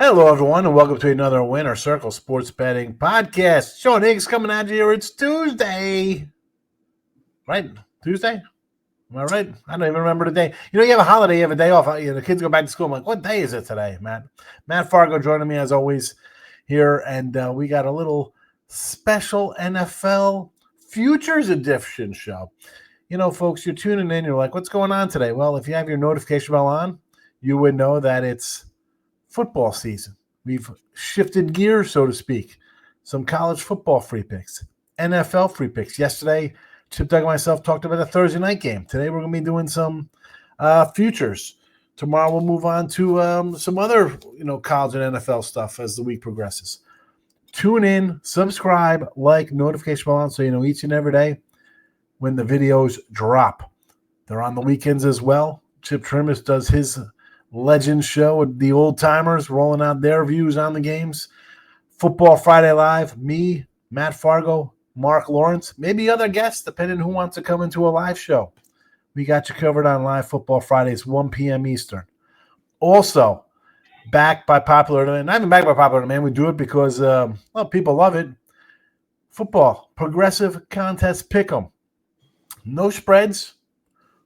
Hello, everyone, and welcome to another Winner Circle Sports Betting Podcast. Sean Higgs coming at you here. It's Tuesday. Right? Tuesday? Am I right? I don't even remember the day. You have a holiday, you have a day off. The kids go back to school. I'm like, what day is it today, Matt? Matt Fargo joining me as always here, and we got a little special NFL Futures Edition show. Folks, you're tuning in. You're like, what's going on today? Well, if you have your notification bell on, you would know that it's football season. We've shifted gears, so to speak. Some college football free picks, NFL free picks. Yesterday, Chip, Doug, and myself talked about a Thursday night game. Today, we're going to be doing some futures. Tomorrow, we'll move on to some other, college and NFL stuff as the week progresses. Tune in, subscribe, like, notification bell on, so you know each and every day when the videos drop. They're on the weekends as well. Chip Trimus does his Legend show with the old timers rolling out their views on the games. Football Friday Live, me, Matt Fargo, Mark Lawrence, maybe other guests, depending who wants to come into a live show. We got you covered on Live Football Fridays, 1 p.m. Eastern. Also, backed by popular demand. Not even backed by popular demand. We do it because people love it. Football, progressive contest pick'em. No spreads.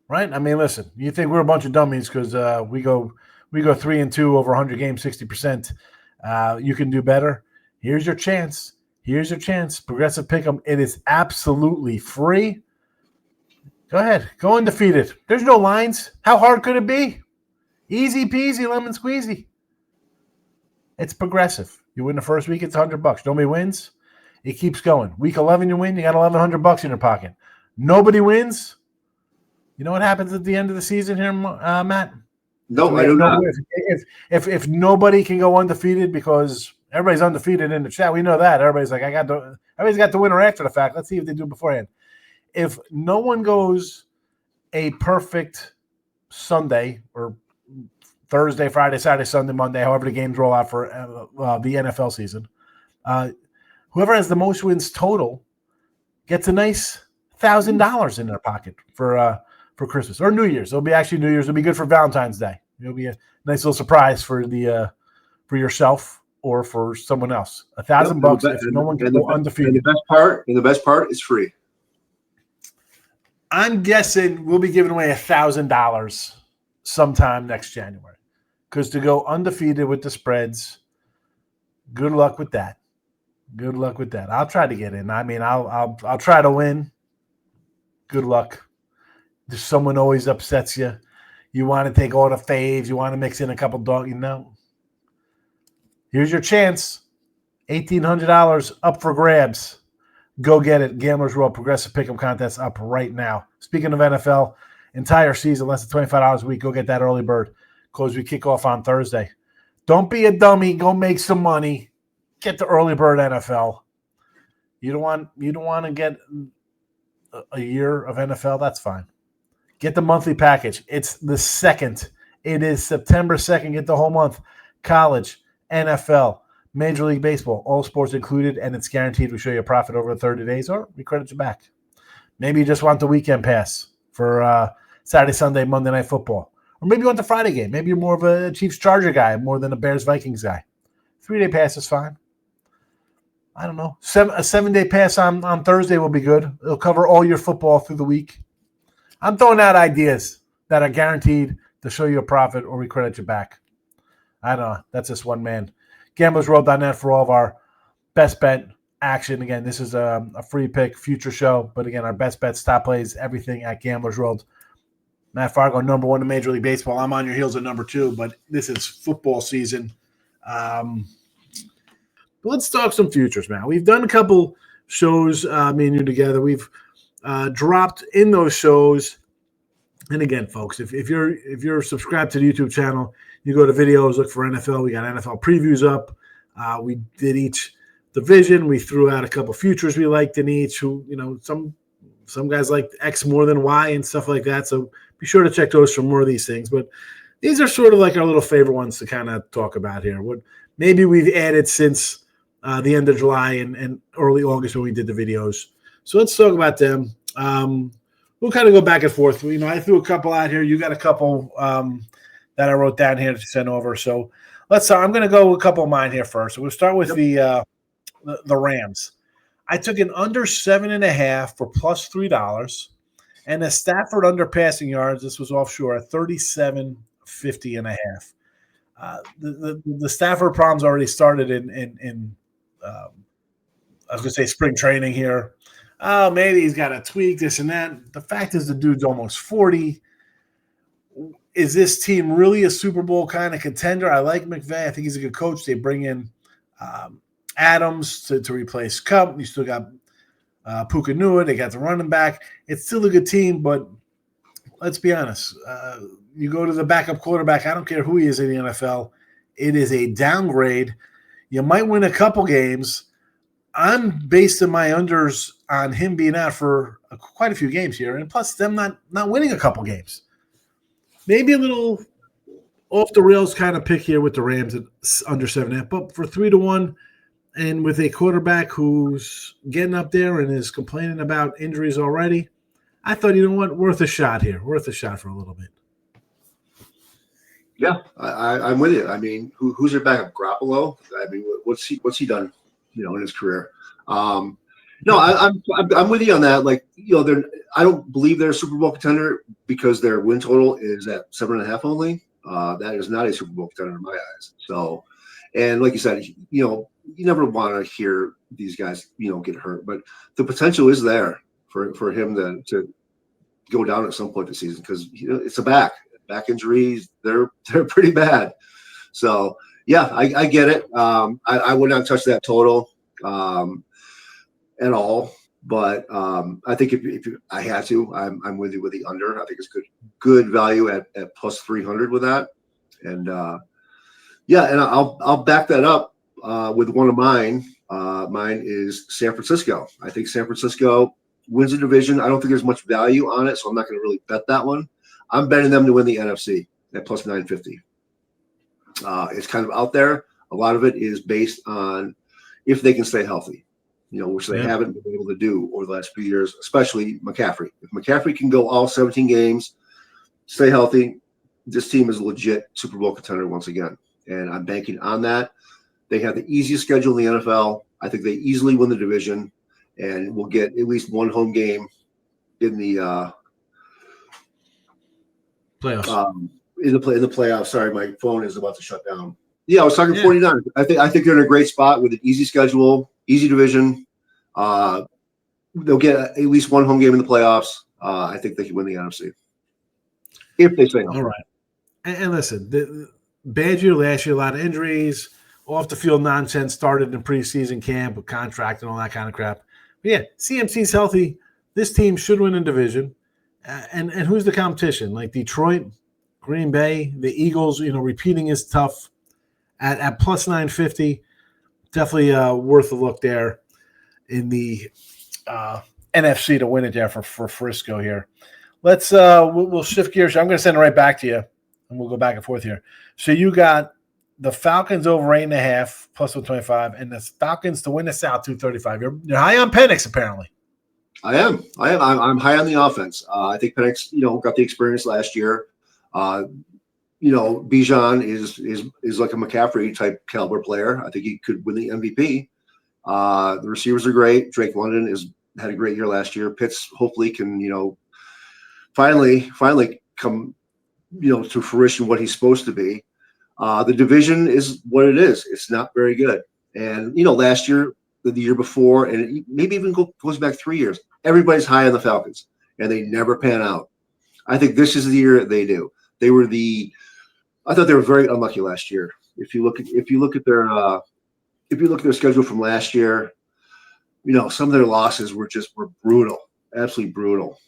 Right? I mean, listen, you think we're a bunch of dummies because we go 3-2 over 100 games, 60%. You can do better. Here's your chance. Progressive Pick'em. It is absolutely free. Go ahead. Go undefeated. There's no lines. How hard could it be? Easy peasy, lemon squeezy. It's progressive. You win the first week, it's $100. Nobody wins. It keeps going. Week 11, you win. You got $1,100 in your pocket. Nobody wins. You know what happens at the end of the season here, Matt? No, I don't know. If nobody can go undefeated because everybody's undefeated in the chat, we know that. Everybody's like, everybody's got the winner after the fact. Let's see if they do beforehand. If no one goes a perfect Sunday or Thursday, Friday, Saturday, Sunday, Monday, however the games roll out for the NFL season, whoever has the most wins total gets a nice $1,000 in their pocket for Christmas or New Year's. It'll be actually New Year's. It'll be good for Valentine's Day. It'll be a nice little surprise for for yourself or for someone else. $1,000 if no one can go undefeated. And the best part is free. I'm guessing we'll be giving away $1,000 sometime next January. Because to go undefeated with the spreads, good luck with that. Good luck with that. I'll try to get in. I mean, I'll try to win. Good luck. If someone always upsets you, you want to take all the faves, you want to mix in a couple dogs, Here's your chance. $1,800 up for grabs. Go get it. Gamblers World Progressive Pick'em Contest up right now. Speaking of NFL, entire season, less than $25 a week. Go get that early bird because we kick off on Thursday. Don't be a dummy. Go make some money. Get the early bird NFL. You don't want to get a year of NFL. That's fine. Get the monthly package. It's the 2nd. It is September 2nd. Get the whole month. College, NFL, Major League Baseball, all sports included, and it's guaranteed we show you a profit over 30 days, or we credit you back. Maybe you just want the weekend pass for Saturday, Sunday, Monday Night Football. Or maybe you want the Friday game. Maybe you're more of a Chiefs-Charger guy more than a Bears-Vikings guy. 3-day pass is fine. I don't know. A 7-day pass on Thursday will be good. It'll cover all your football through the week. I'm throwing out ideas that are guaranteed to show you a profit or we credit you back. I don't know. That's just one man. GamblersWorld.net for all of our best bet action. Again, this is a free pick future show. But again, our best bets, top plays, everything at Gamblers World. Matt Fargo, number 1 in Major League Baseball. I'm on your heels at number 2, but this is football season. Let's talk some futures, man. We've done a couple shows, me and you together. We've dropped in those shows. And again, folks, if you're subscribed to the YouTube channel, you go to videos, look for NFL. We got NFL previews up. We did each division. We threw out a couple futures we liked in each. Some guys like X more than Y and stuff like that. So be sure to check those for more of these things. But these are sort of like our little favorite ones to kind of talk about here. What maybe we've added since the end of July and early August when we did the videos. So let's talk about them. We'll kind of go back and forth. I threw a couple out here. You got a couple that I wrote down here to send over. So I'm going to go a couple of mine here first. So we'll start with the Rams. I took an under 7.5 for plus $3, and the Stafford under passing yards. This was offshore at 37.50.5. The Stafford problems already started in I was going to say spring training here. Oh, maybe he's got a tweak, this and that. The fact is the dude's almost 40. Is this team really a Super Bowl kind of contender? I like McVay. I think he's a good coach. They bring in Adams to replace Cup. You still got Puka Nua. They got the running back. It's still a good team, but let's be honest. You go to the backup quarterback. I don't care who he is in the NFL. It is a downgrade. You might win a couple games. I'm basing my unders on him being out for quite a few games here, and plus them not winning a couple games. Maybe a little off the rails kind of pick here with the Rams at under 7.5, but for 3-1, and with a quarterback who's getting up there and is complaining about injuries already, I thought, you know what, worth a shot here, worth a shot for a little bit. Yeah, I'm with you. I mean, who's your backup? Garoppolo? I mean, what's he done, in his career? No, I'm with you on that. Like, I don't believe they're a Super Bowl contender because their win total is at 7.5 only. That is not a Super Bowl contender in my eyes. So, and like you said, you never want to hear these guys, get hurt, but the potential is there for him to go down at some point this season because it's a back injuries. They're pretty bad. So yeah, I get it. I would not touch that total at all. But I think if I had to, I'm with you with the under. I think it's good value at plus 300 with that. And and I'll back that up with one of mine. Mine is San Francisco. I think San Francisco wins the division. I don't think there's much value on it, so I'm not going to really bet that one. I'm betting them to win the NFC at plus 950. It's kind of out there. A lot of it is based on if they can stay healthy, which they haven't been able to do over the last few years, especially McCaffrey. If McCaffrey can go all 17 games, stay healthy, this team is a legit Super Bowl contender once again. And I'm banking on that. They have the easiest schedule in the NFL. I think they easily win the division, and we'll get at least one home game in the playoffs. In the playoffs. Sorry, my phone is about to shut down. Yeah, I was talking 49. I think they're in a great spot with an easy schedule, easy division. They'll get at least one home game in the playoffs. I think they can win the NFC if they stay healthy. All right. And listen, the bad year last year, a lot of injuries, off the field nonsense started in preseason camp with contract and all that kind of crap. But yeah, CMC's healthy. This team should win a division. And who's the competition? Like Detroit, Green Bay, the Eagles, repeating is tough. At plus 950, definitely worth a look there in the NFC to win it there for Frisco here. Let's we'll shift gears. I'm going to send it right back to you, and we'll go back and forth here. So you got the Falcons over 8.5 plus 125, and the Falcons to win the South 235. You're high on Penix apparently. I am. I'm high on the offense. I think Penix, got the experience last year. Bijan is like a McCaffrey type caliber player. I think he could win the MVP. The receivers are great. Drake London had a great year last year. Pitts hopefully can, finally come, to fruition what he's supposed to be. The division is what it is. It's not very good. And, last year, the year before, and it maybe even goes back 3 years, everybody's high on the Falcons, and they never pan out. I think this is the year that they do. I thought they were very unlucky last year. If you look at their schedule from last year, some of their losses were brutal, absolutely brutal.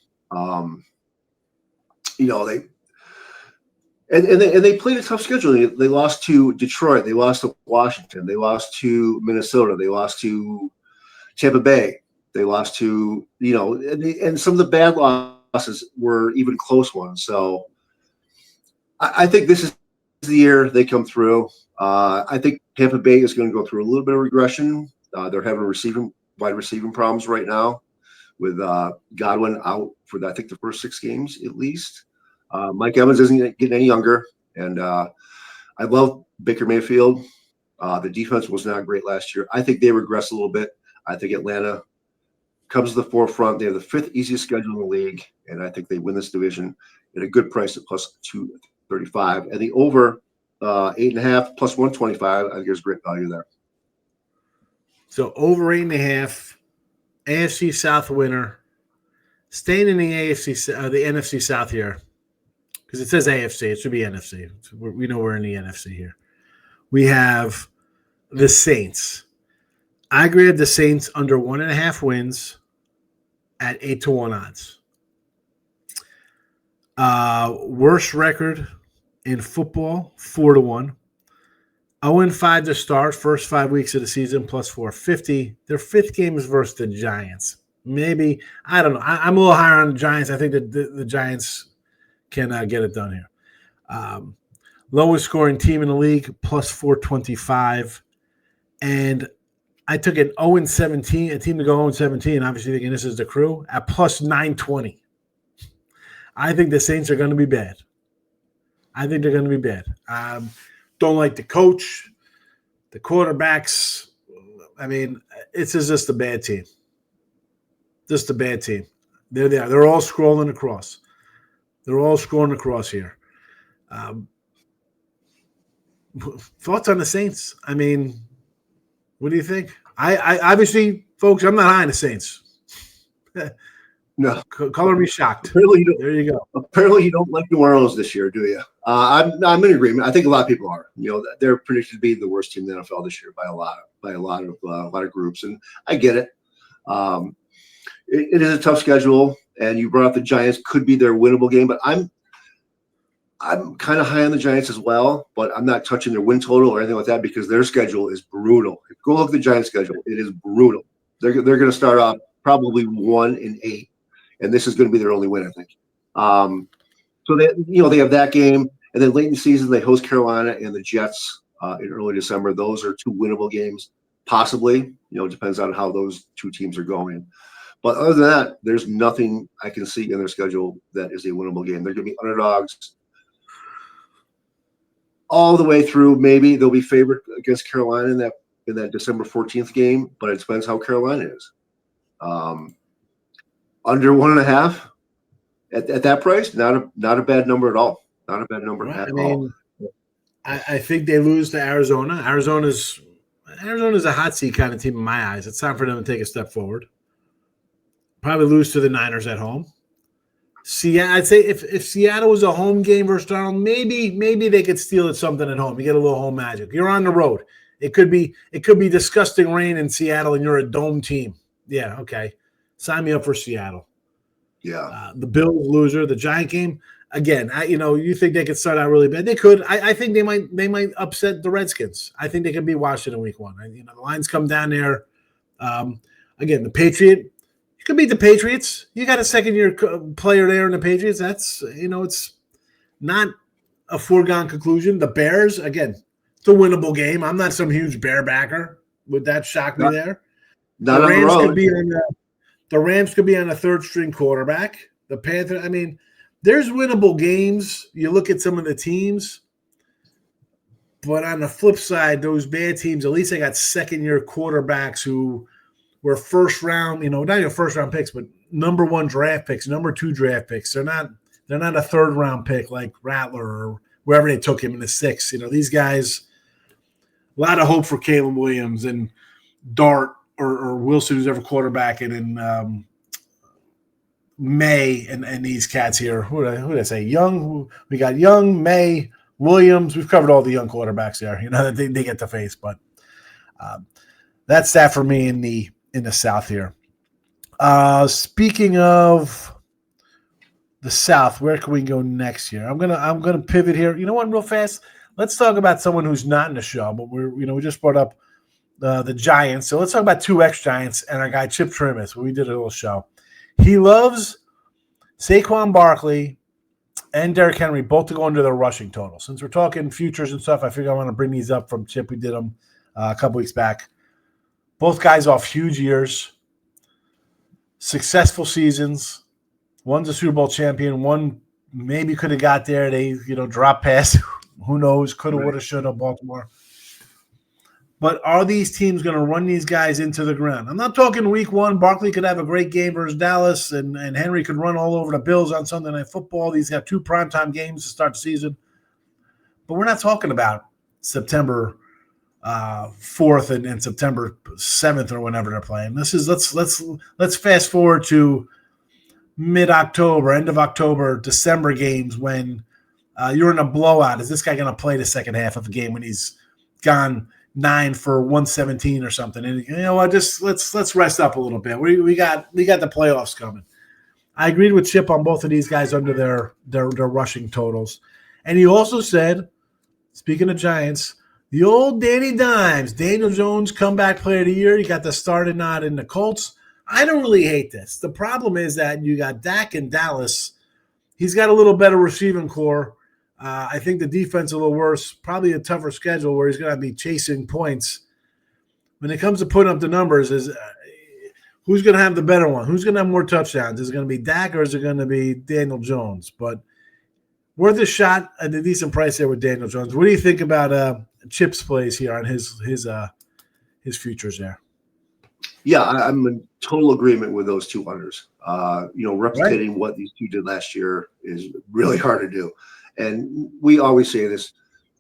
They played a tough schedule. They lost to Detroit, they lost to Washington, they lost to Minnesota, they lost to Tampa Bay, they lost to and some of the bad losses were even close ones. So I think this is the year they come through. I think Tampa Bay is going to go through a little bit of regression. They're having wide receiving problems right now with Godwin out for I think the first 6 games at least. Mike Evans isn't getting any younger, And I love Baker Mayfield. The defense was not great last year. I think they regress a little bit. I think Atlanta comes to the forefront. They have the 5th easiest schedule in the league, and I think they win this division at a good price at plus 235. And the over 8.5 plus 125, I think there's great value there. So over 8.5, AFC South winner, staying in the the NFC South here, because it says AFC, it should be NFC. We know we're in the NFC here. We have the Saints. I grabbed the Saints under 1.5 wins at 8-1 odds. Worst record in football, 4-1. 0-5 to start, first 5 weeks of the season, plus 450. Their 5th game is versus the Giants. Maybe, I don't know. I'm a little higher on the Giants. I think that the Giants can get it done here. Lowest scoring team in the league, plus 425. And I took an 0-17, a team to go 0-17, obviously thinking this is the crew, at plus 920. I think the Saints are going to be bad. I think they're going to be bad. Don't like the coach, the quarterbacks. I mean, it's just a bad team. Just a bad team. They're there. They're all scrolling across. They're all scrolling across here. Thoughts on the Saints? I mean, what do you think? I obviously, folks, I'm not high on the Saints. No. Color me shocked. There you go. Apparently you don't like New Orleans this year, do you? I'm in agreement. I think a lot of people are. You know, they're predicted to be the worst team in the NFL this year by a lot of groups, and I get it. It is a tough schedule, and you brought up the Giants could be their winnable game, but I'm kind of high on the Giants as well, but I'm not touching their win total or anything like that because their schedule is brutal. Go look at the Giants' schedule; it is brutal. They're going to start off probably 1-8. And this is going to be their only win, I think. So they have that game, and then late in the season they host Carolina and the Jets in early December. Those are 2 winnable games, possibly. It depends on how those 2 teams are going. But other than that, there's nothing I can see in their schedule that is a winnable game. They're going to be underdogs all the way through. Maybe they'll be favored against Carolina in that December 14th game, but it depends how Carolina is. Under 1.5 at that price, not a bad number at all. Not a bad number at all. I think they lose to Arizona. Arizona's a hot seat kind of team in my eyes. It's time for them to take a step forward. Probably lose to the Niners at home. I'd say if Seattle was a home game versus Donald, maybe they could steal it something at home. You get a little home magic. You're on the road. It could be disgusting rain in Seattle, and you're a dome team. Yeah, okay. Sign me up for Seattle. Yeah. The Bills loser, the Giant game. Again, you think they could start out really bad. They could. I think they might upset the Redskins. I think they could beat Washington week 1. The lines come down there. Again, the Patriot. You could beat the Patriots. You got a second-year player there in the Patriots. That's, it's not a foregone conclusion. The Bears, again, it's a winnable game. I'm not some huge Bear backer. Would that shock me there? Not on the road. The Rams could be on a 3rd-string quarterback. The Panthers, there's winnable games. You look at some of the teams. But on the flip side, those bad teams, at least they got second-year quarterbacks who were first-round, not even first-round picks, but number 1 draft picks, number 2 draft picks. They're not a 3rd-round pick like Rattler or wherever they took him in the 6th. These guys, a lot of hope for Caleb Williams and Dart. Or Wilson, who's ever quarterbacking, and May and these cats here. Who did I say? Young. We got Young, May, Williams. We've covered all the young quarterbacks there. That they get to face. But that's that for me in the South here. Speaking of the South, where can we go next here? I'm gonna pivot here. You know what? Real fast. Let's talk about someone who's not in the show, but we just brought up the Giants. So let's talk about 2 ex-Giants and our guy Chip Trimis. We did a little show. He loves Saquon Barkley and Derrick Henry both to go under their rushing total. Since we're talking futures and stuff, I figure I want to bring these up from Chip. We did them a couple weeks back. Both guys off huge years, successful seasons. One's a Super Bowl champion. One maybe could have got there. They, drop pass. Who knows? Coulda, Right. woulda, shoulda, Baltimore. But are these teams going to run these guys into the ground? I'm not talking week one. Barkley could have a great game versus Dallas, and Henry could run all over the Bills on Sunday Night Football. These got 2 primetime games to start the season. But we're not talking about September 4th and September 7th or whenever they're playing. This is let's fast forward to mid-October, end of October, December games when you're in a blowout. Is this guy going to play the second half of the game when he's gone 9 for 117 or something? And you know what? Just let's rest up a little bit. We got the playoffs coming. I agreed with Chip on both of these guys under their rushing totals, and he also said, speaking of Giants, the old Danny Dimes, Daniel Jones, comeback player of the year. He got the starting nod in the Colts. I don't really hate this. The problem is that you got Dak in Dallas. He's got a little better receiving core. I think the defense a little worse. Probably a tougher schedule where he's going to be chasing points. When it comes to putting up the numbers, who's going to have the better one? Who's going to have more touchdowns? Is it going to be Dak or is it going to be Daniel Jones? But worth a shot at a decent price there with Daniel Jones. What do you think about Chip's plays here on his futures there? Yeah, I'm in total agreement with those two unders. Replicating what these two did last year is really hard to do. And we always say this,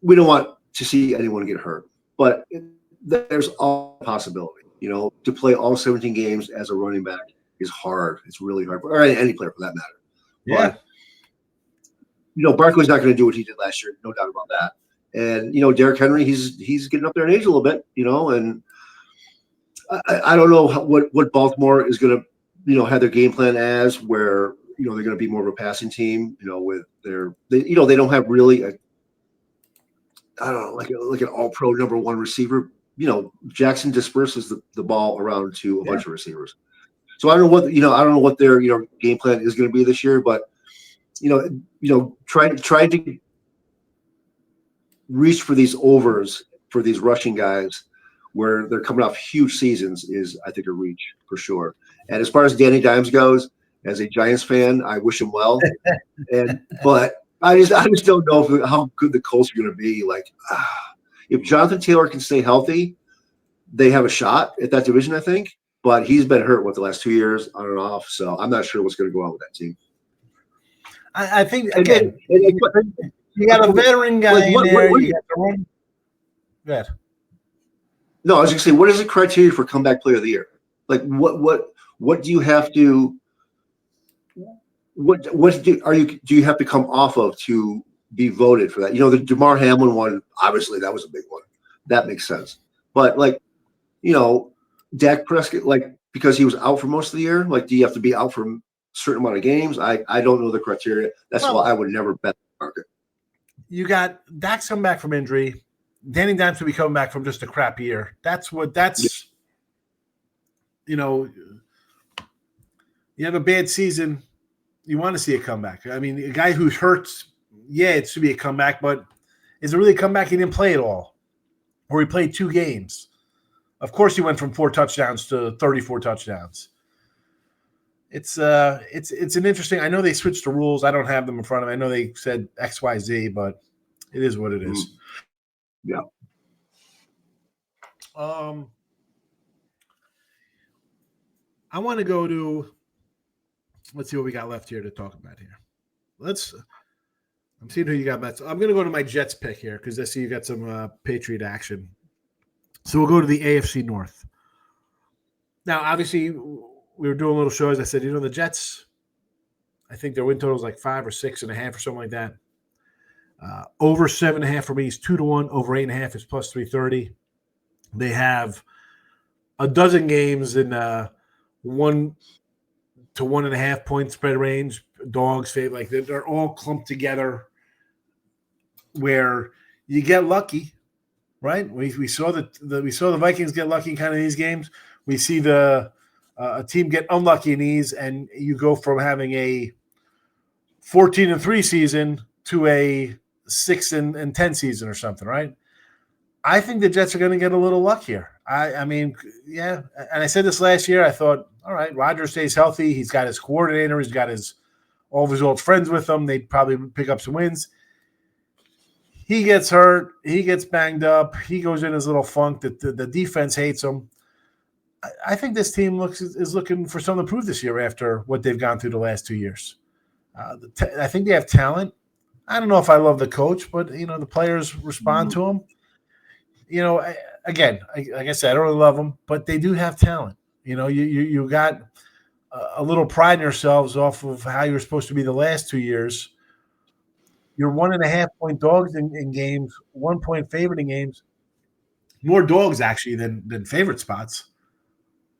we don't want to see anyone get hurt, but there's all possibility. To play all 17 games as a running back is hard. It's really hard, or any player for that matter. Yeah. But, Barkley's not going to do what he did last year, no doubt about that. And, Derrick Henry, he's getting up there in age a little bit, and I don't know what Baltimore is going to, have their game plan as, where, they're going to be more of a passing team, with they don't have really like an all-pro number one receiver. Jackson disperses the ball around to a bunch of receivers. So I don't know what their game plan is going to be this year, but trying to reach for these overs for these rushing guys where they're coming off huge seasons is, I think, a reach for sure. And as far as Danny Dimes goes, as a Giants fan, I wish him well. But I just don't know how good the Colts are going to be. Like, if Jonathan Taylor can stay healthy, they have a shot at that division, I think. But he's been hurt the last 2 years on and off, so I'm not sure what's going to go on with that team. I think again, you got a veteran guy in there. You got the run. Go ahead. No, I was going to say, what is the criteria for comeback player of the year? Like, what do you have to? What do you have to come off of to be voted for that? The DeMar Hamlin one, obviously that was a big one. That makes sense. But Dak Prescott, because he was out for most of the year, do you have to be out for a certain amount of games? I don't know the criteria. That's why I would never bet the market. You got Dak's coming back from injury. Danny Dimes will be coming back from just a crap year. You have a bad season, you want to see a comeback. I mean, a guy who's hurt, it should be a comeback, but is it really a comeback? He didn't play at all, or he played 2 games. Of course, he went from 4 touchdowns to 34 touchdowns. It's an interesting. I know they switched the rules. I don't have them in front of me. I know they said XYZ, but it is what it is. Yeah. I want to go to. Let's see what we got left here to talk about here. I'm seeing who you got bets. I'm going to go to my Jets pick here because I see you got some Patriot action. So we'll go to the AFC North. Now, obviously, we were doing little shows. I said, the Jets, I think their win total is like 5 or 6.5 or something like that. Over 7.5 for me is 2-1. Over 8.5 is plus 330. They have a dozen games in 1 to 1.5 point spread range. Dogs, they're all clumped together where you get lucky, right? We saw the Vikings get lucky kind of these games. We see a team get unlucky in these, and you go from having a 14-3 season to a 6-10 season or something, right? I think the Jets are going to get a little luck here. I mean, yeah. And I said this last year. I thought, all right, Rodgers stays healthy. He's got his coordinator. He's got all of his old friends with him. They'd probably pick up some wins. He gets hurt. He gets banged up. He goes in his little funk. That the defense hates him. I think this team is looking for something to prove this year after what they've gone through the last 2 years. I think they have talent. I don't know if I love the coach, but the players respond to him. Again, like I said, I don't really love them, but they do have talent. You got a little pride in yourselves off of how you're supposed to be the last 2 years. You're 1.5-point dogs in games, 1 point favorite in games. More dogs actually than favorite spots.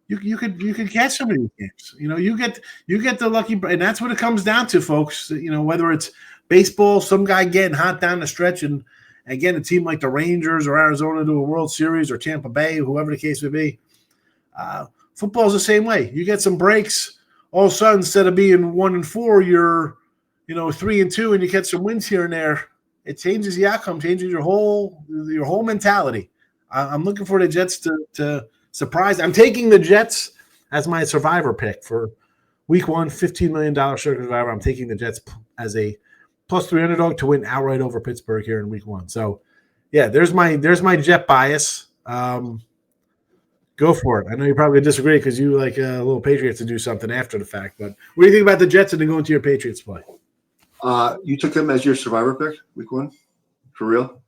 You could catch some of these games. You get the lucky, and that's what it comes down to, folks. Whether it's baseball, some guy getting hot down the stretch, and again, a team like the Rangers or Arizona to a World Series or Tampa Bay, whoever the case may be. Football's the same way. You get some breaks. All of a sudden, instead of being 1-4, you're 3-2, and you get some wins here and there. It changes the outcome, changes your whole mentality. I'm looking for the Jets to surprise. I'm taking the Jets as my survivor pick for Week 1, $15 million circuit survivor. I'm taking the Jets as a +3 underdog to win outright over Pittsburgh here in Week 1. So, yeah, there's my Jet bias. Go for it. I know you probably disagree because you like little Patriots to do something after the fact. But what do you think about the Jets and then going to your Patriots play? You took them as your survivor pick, Week 1, for real?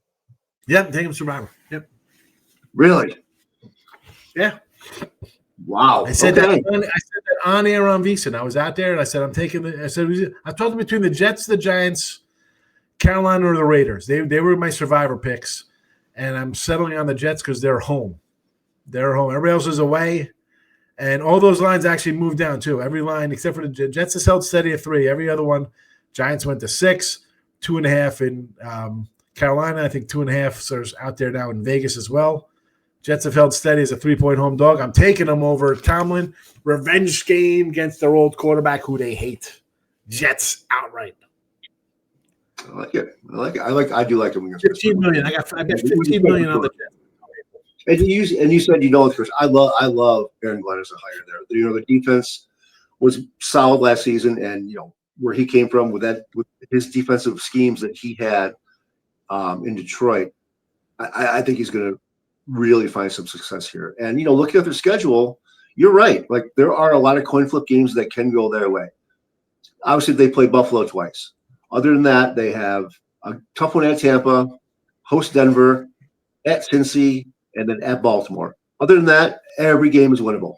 Yep, take them survivor. Yep. Really? Yeah. Wow. I said that on air on VSiN. I was out there and I said I told them between the Jets, the Giants, Carolina, or the Raiders. They were my survivor picks, and I'm settling on the Jets because they're home. They're home. Everybody else is away, and all those lines actually moved down too. Every line except for the Jets has held steady at 3. Every other one, Giants went to 6, 2.5 in Carolina. I think 2.5 is out there now in Vegas as well. Jets have held steady as a 3-point home dog. I'm taking them over Tomlin. Revenge game against their old quarterback who they hate. Jets outright. I like it. I do like them. 15 million. I bet 15 million on the Jets. And you said because I love Aaron Glenn as a hire there. The defense was solid last season, and where he came from with his defensive schemes that he had in Detroit, I think he's going to really find some success here. And looking at their schedule, you're right. Like there are a lot of coin flip games that can go their way. Obviously, they play Buffalo twice. Other than that, they have a tough one at Tampa, host Denver, at Cincy, and then at Baltimore. Other than that, every game is winnable.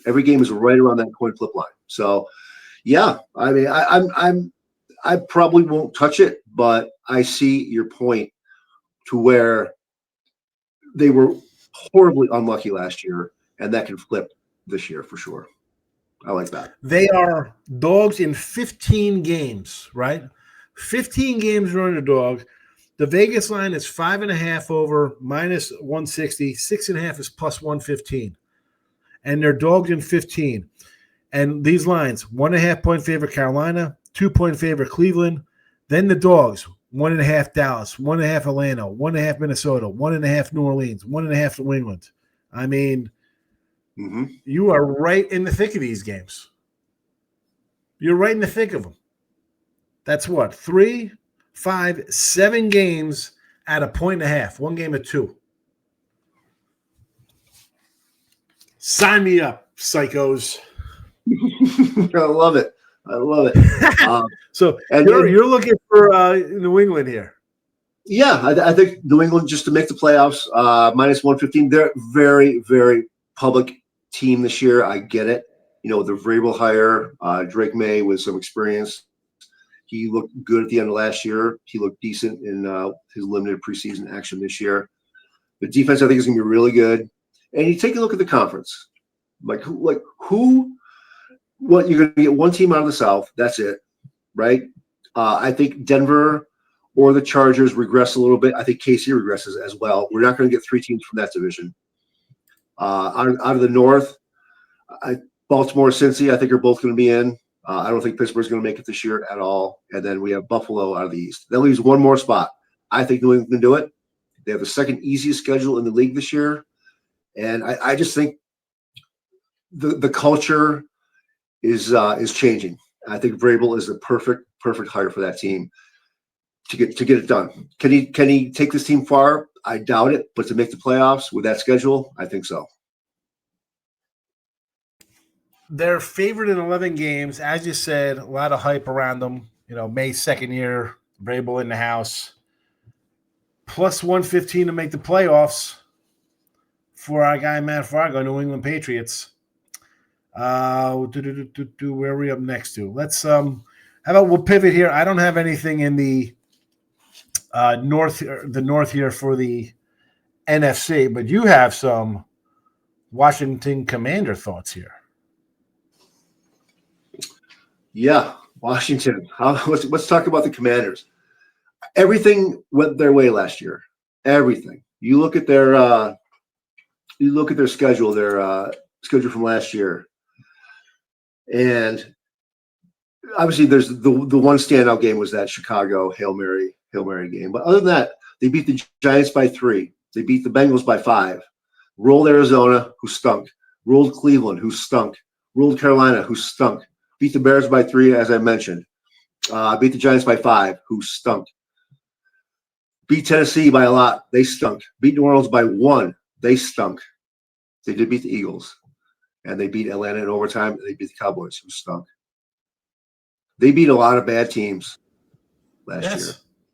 Every game is right around that coin flip line. So, yeah, I mean, I probably won't touch it, but I see your point to where they were horribly unlucky last year, and that can flip this year for sure. I like that. They are dogs in 15 games, right? 15 games are underdog. The Vegas line is 5.5 over -160. 6.5 is +115. And they're dogs in 15. And these lines, 1.5-point favorite Carolina, 2-point favorite Cleveland. Then the dogs, 1.5 Dallas, 1.5 Atlanta, 1.5 Minnesota, 1.5 New Orleans, 1.5 New England. I mean, you are right in the thick of these games. You're right in the thick of them. That's what? 3, 5, 7 games at 1.5. 1 game at 2. Sign me up, psychos. I love it. So you're looking for New England here. Yeah, I think New England just to make the playoffs, -115. They're very, very public team this year. I get it. The Vrabel hire, Drake May with some experience. He looked good at the end of last year. He looked decent in his limited preseason action this year. The defense, I think, is going to be really good. And you take a look at the conference. What you're going to get one team out of the South. That's it, right? I think Denver or the Chargers regress a little bit. I think KC regresses as well. We're not going to get 3 teams from that division. Out of the North, Baltimore, Cincy, I think are both going to be in. I don't think Pittsburgh's going to make it this year at all. And then we have Buffalo out of the East. That leaves one more spot. I think New England can do it. They have the second easiest schedule in the league this year. And I just think the culture is changing. I think Vrabel is the perfect hire for that team. to get it done. Can he take this team far? I doubt it, but to make the playoffs with that schedule, I think so. They're favored in 11 games. As you said, a lot of hype around them. May's second year, Vrabel in the house. Plus 115 to make the playoffs for our guy, Matt Fargo, New England Patriots. Where are we up next to? Let's how about we'll pivot here. I don't have anything in the north here for the NFC, but you have some Washington Commander thoughts here. Yeah, Washington. Let's talk about the Commanders. Everything went their way last year. Everything. You look at their schedule, their schedule from last year, and obviously there's the one standout game was that Chicago Hail Mary game. But other than that, they beat the Giants by 3. They beat the Bengals by 5. Rolled Arizona, who stunk. Rolled Cleveland, who stunk. Rolled Carolina, who stunk. Beat the Bears by 3, as I mentioned. Beat the Giants by 5, who stunk. Beat Tennessee by a lot. They stunk. Beat New Orleans by 1. They stunk. They did beat the Eagles. And they beat Atlanta in overtime. They beat the Cowboys, who stunk. They beat a lot of bad teams last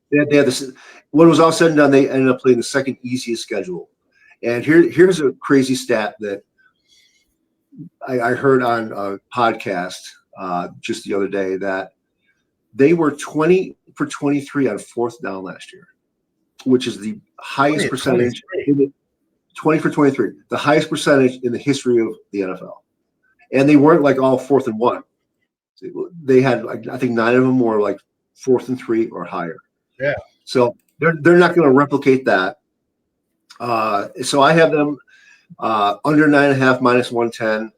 year. They had this. When it was all said and done, they ended up playing the second easiest schedule. And here's a crazy stat that I heard on a podcast just the other day, that they were 20 for 23 on fourth down last year, which is the highest percentage. 20 for 23, the highest percentage in the history of the NFL. And they weren't like all 4th and 1. They had, I think 9 of them were like 4th and 3 or higher. Yeah. So they're not going to replicate that. So I have them under 9.5 minus 110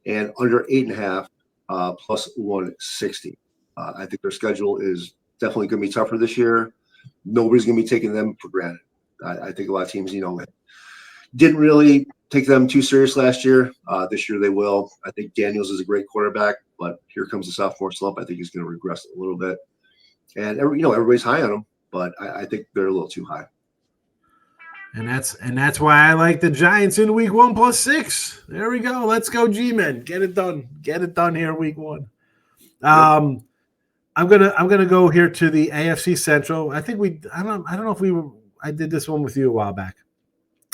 and under 8.5 plus 160. I think their schedule is definitely going to be tougher this year. Nobody's going to be taking them for granted. I think a lot of teams, didn't really take them too serious last year. This year they will. I think Daniels is a great quarterback, but here comes the sophomore slump. I think he's going to regress a little bit. And everybody's high on him, but I think they're a little too high. And that's why I like the Giants in week 1 plus 6. There we go. Let's go, G-Men. Get it done. Get it done here week 1. I'm gonna go here to the AFC Central. I think I don't know if I did this one with you a while back.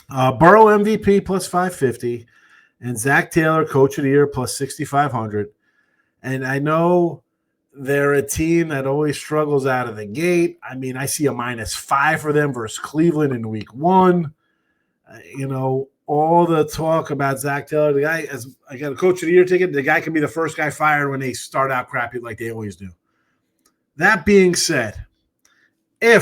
Burrow MVP plus 550 and Zach Taylor Coach of the Year plus 6,500. And I know they're a team that always struggles out of the gate. I mean, I see a -5 for them versus Cleveland in week 1. All the talk about Zach Taylor, the guy, as I got a Coach of the Year ticket, the guy can be the first guy fired when they start out crappy like they always do. That being said, I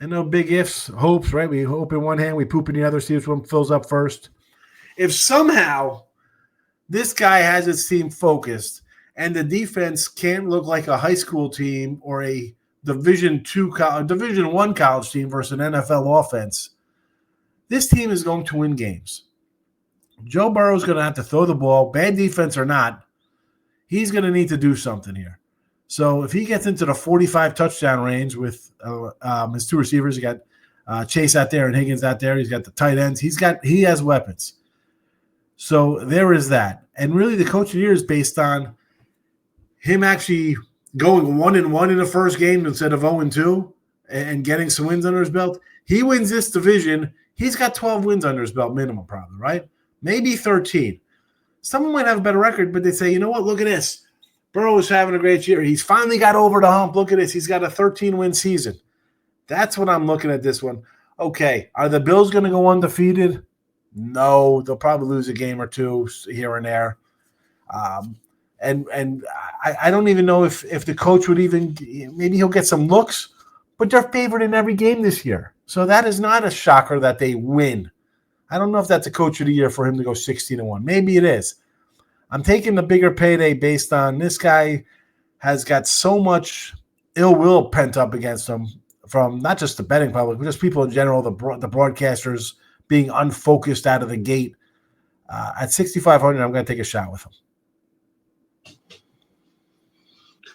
know big ifs, hopes, right? We hope in one hand, we poop in the other, see which one fills up first. If somehow this guy has his team focused and the defense can't look like a high school team or a Division I college team versus an NFL offense, this team is going to win games. Joe Burrow is going to have to throw the ball, bad defense or not. He's going to need to do something here. So if he gets into the 45 touchdown range with his 2 receivers, he got Chase out there and Higgins out there. He's got the tight ends. He has weapons. So there is that. And really the Coach of the Year is based on him actually going 1-1 in the first game instead of 0-2 and getting some wins under his belt. He wins this division. He's got 12 wins under his belt minimum probably, right? Maybe 13. Someone might have a better record, but they say, you know what, look at this. Burrow is having a great year. He's finally got over the hump. Look at this. He's got a 13-win season. That's what I'm looking at this one. Okay, are the Bills going to go undefeated? No, they'll probably lose a game or two here and there. And I don't even know if the coach would even – maybe he'll get some looks, but they're favored in every game this year. So that is not a shocker that they win. I don't know if that's a Coach of the Year for him to go 16-1. Maybe it is. I'm taking the bigger payday based on this guy has got so much ill will pent up against him from not just the betting public, but just people in general, the broadcasters being unfocused out of the gate. At 6,500, I'm going to take a shot with him.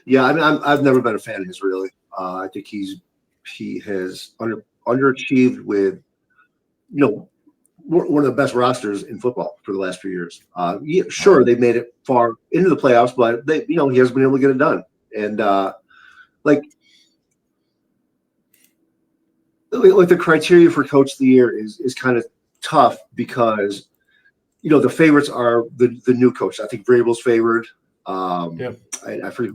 Yeah, I mean, I've never been a fan of his, really. I think he has underachieved with one of the best rosters in football for the last few years. Yeah, sure, they made it far into the playoffs, but he hasn't been able to get it done. And like the criteria for Coach of the Year is kind of tough because the favorites are the new coach. I think Vrabel's favored. Yep. I forget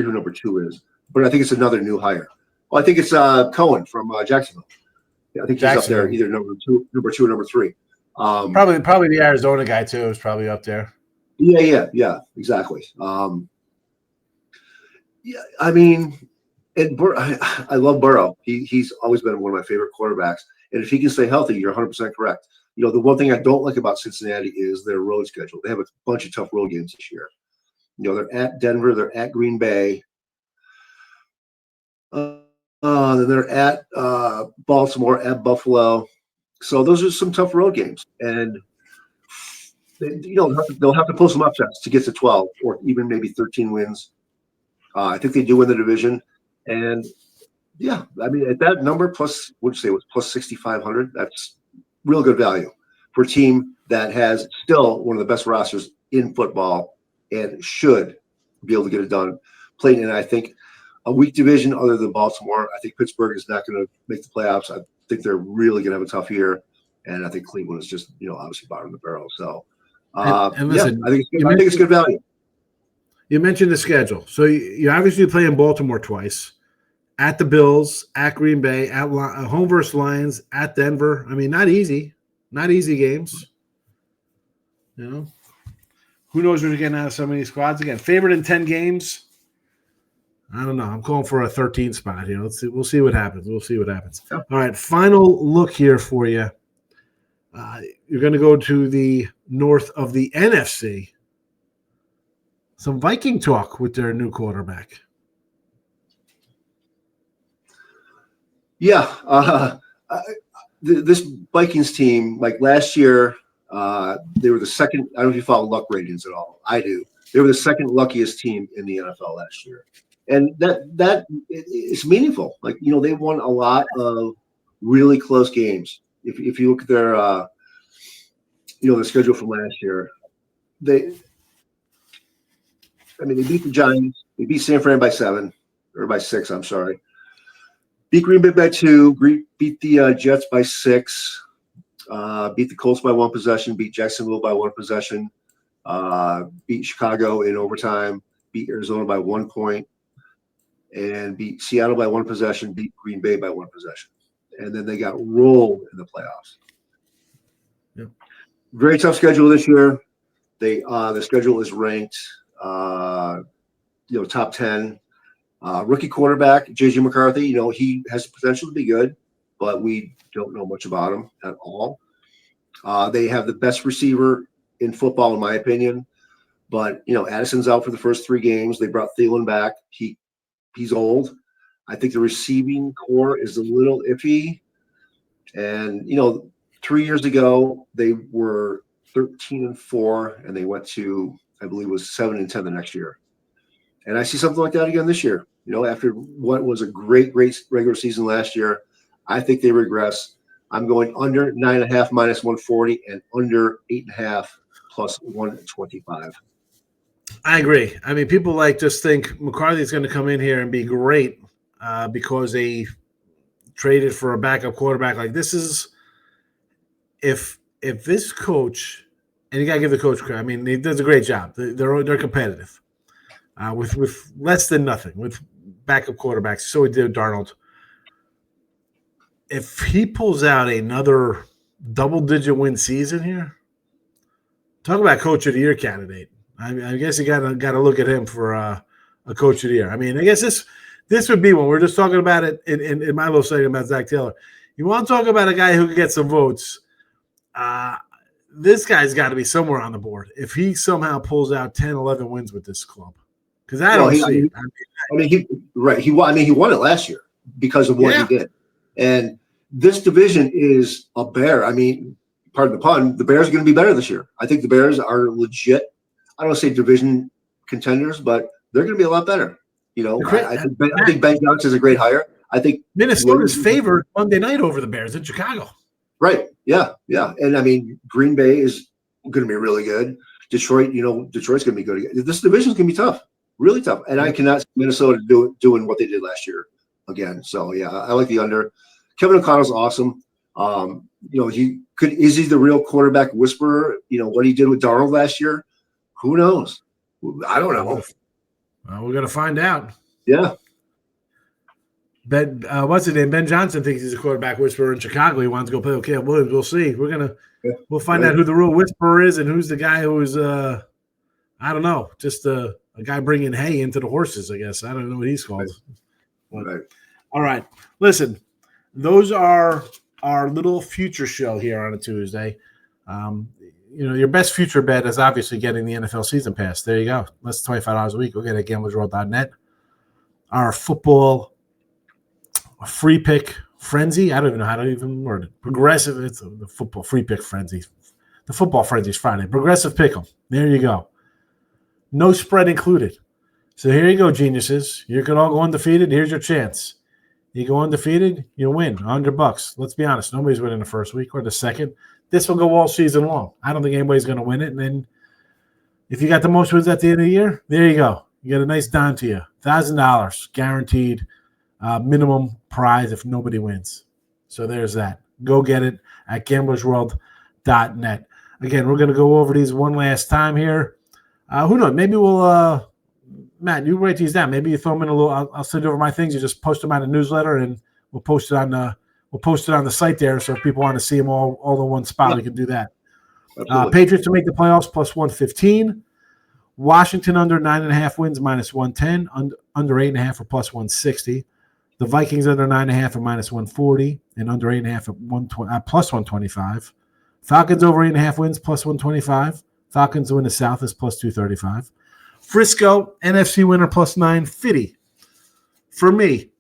who number 2 is, but I think it's another new hire. Well, I think it's Cohen from Jacksonville. Yeah, I think he's up there, either number two or number 3. Probably the Arizona guy too is probably up there. Yeah, exactly. Yeah, I mean, and I love Burrow. He's always been one of my favorite quarterbacks, and if he can stay healthy, you're 100% correct. The one thing I don't like about Cincinnati is their road schedule. They have a bunch of tough road games this year. They're at Denver, they're at Green Bay. Then they're at Baltimore, at Buffalo. So those are some tough road games, and they'll have to pull some upsets to get to 12 or even maybe 13 wins. I think they do win the division, and yeah, I mean at that number plus, what'd you say it was plus 6,500? That's real good value for a team that has still one of the best rosters in football and should be able to get it done. Playing in, I think, a weak division other than Baltimore. I think Pittsburgh is not going to make the playoffs. I think they're really going to have a tough year, and I think Cleveland is just obviously bottom of the barrel. So and listen, I think it's good value. You mentioned the schedule, so you're obviously playing Baltimore twice, at the Bills, at Green Bay, at home versus Lions, at Denver. I mean, not easy games. Who knows what you're getting out of some of these squads again? Favored in 10 games. I don't know. I'm calling for a 13 spot here. Let's see. We'll see what happens. All right. Final look here for you. You're going to go to the north of the NFC. Some Viking talk with their new quarterback. Yeah. This Vikings team, like last year, they were the second. I don't know if you follow luck ratings at all. I do. They were the second luckiest team in the NFL last year. And that is meaningful. Like, they won a lot of really close games. If you look at their, the schedule from last year, they beat the Giants. They beat San Fran by 7 or by 6. I'm sorry. Beat Green Bay by 2. Beat the Jets by 6. Beat the Colts by 1 possession. Beat Jacksonville by 1 possession. Beat Chicago in overtime. Beat Arizona by 1 point. And beat Seattle by 1 possession, beat Green Bay by 1 possession. And then they got rolled in the playoffs. Yep. Very tough schedule this year. The schedule is ranked top 10. Rookie quarterback, J.J. McCarthy, he has the potential to be good, but we don't know much about him at all. They have the best receiver in football, in my opinion. But, Addison's out for the first 3 games. They brought Thielen back. He's old. I think the receiving core is a little iffy. And, 3 years ago, they were 13-4, and they went to, I believe it was 7-10 the next year. And I see something like that again this year. After what was a great regular season last year, I think they regress. I'm going under 9.5 minus 140 and under 8.5 plus 125. I agree. I mean, people just think McCarthy's going to come in here and be great because they traded for a backup quarterback. Like, this is if this coach, and you got to give the coach credit. I mean, he does a great job. They're competitive with less than nothing with backup quarterbacks. So he did Darnold. If he pulls out another double-digit win season here, talk about coach of the year candidate. I guess you got to look at him for a coach of the year. I mean, I guess this would be one. We're just talking about it in my little segment about Zach Taylor. You want to talk about a guy who could get some votes. This guy's got to be somewhere on the board if he somehow pulls out 10, 11 wins with this club. Because I don't see it. He won it last year because of what he did. And this division is a bear. I mean, pardon the pun, the Bears are going to be better this year. I think the Bears are legit. I don't want to say division contenders, but they're going to be a lot better. You know, I think Matt, I think Ben Johnson is a great hire. I think Minnesota's favored Monday night over the Bears in Chicago. Right. Yeah. Yeah. And I mean, Green Bay is going to be really good. Detroit, Detroit's going to be good again. This division is going to be tough, really tough. And I cannot see Minnesota doing what they did last year again. So yeah, I like the under. Kevin O'Connell's awesome. Is he the real quarterback whisperer? What he did with Darnold last year, who knows? I don't know. Well, we're going to find out. Yeah. What's his name? Ben Johnson thinks he's a quarterback whisperer in Chicago. He wants to go play with Caleb Williams. We'll see. We'll find out who the real whisperer is and who's the guy who's I don't know, just a guy bringing hay into the horses. I guess I don't know what he's called. Right. All right, listen. Those are our little future show here on a Tuesday. Your best future bet is obviously getting the NFL season pass. There you go. Less than $25 a week. We'll get it at gamblersworld.net. Our football free pick frenzy. I don't even know how to even word it. Progressive. It's the football free pick frenzy. The football frenzy is Friday. Progressive pick 'em. There you go. No spread included. So here you go, geniuses. You can all go undefeated. Here's your chance. You go undefeated, you win $100. Let's be honest. Nobody's winning the first week or the second. This will go all season long. I don't think anybody's going to win it. And then if you got the most wins at the end of the year, there you go. You get a nice dime to you. $1,000 guaranteed minimum prize if nobody wins. So there's that. Go get it at gamblersworld.net. Again, we're going to go over these one last time here. Who knows? Maybe we'll Matt, you write these down. Maybe you throw them in a little. I'll send over my things. You just post them on a newsletter, and we'll post it on the site there. So if people want to see them all in one spot, we can do that. Patriots to make the playoffs plus 115. Washington under 9.5 wins minus 110. Under 8.5 or plus 160. The Vikings under 9.5 or minus 140, and under 8.5 at plus 125. Falcons over 8.5 wins plus 125. Falcons win the South is plus 235. Frisco, NFC winner plus 950. For me,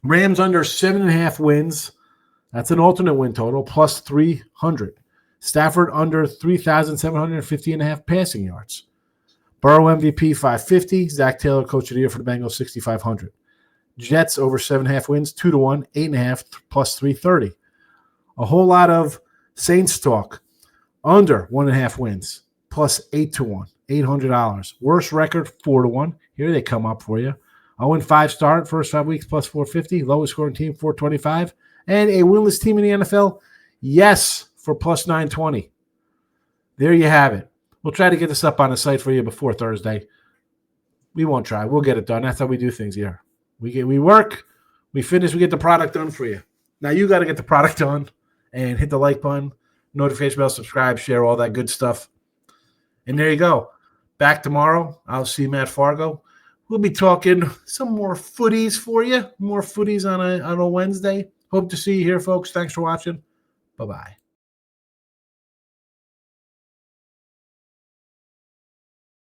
Rams under 7.5 wins. That's an alternate win total, plus 300. Stafford under 3,750.5 passing yards. Burrow MVP 550. Zach Taylor, coach of the year for the Bengals, 6,500. Jets over 7.5 wins, 2-1, 8.5 plus 330. A whole lot of Saints talk. Under 1.5 wins, plus 8-1. $800. Worst record, 4-1. Here they come up for you. 0-5 start, first 5 weeks, plus 450. Lowest scoring team, 425. And a winless team in the NFL, yes, for plus 920. There you have it. We'll try to get this up on the site for you before Thursday. We won't try. We'll get it done. That's how we do things here. We work, we finish, we get the product done for you. Now you got to get the product done and hit the like button, notification bell, subscribe, share, all that good stuff. And there you go. Back tomorrow. I'll see Matt Fargo. We'll be talking some more footies for you. More footies on a Wednesday. Hope to see you here, folks. Thanks for watching. Bye-bye.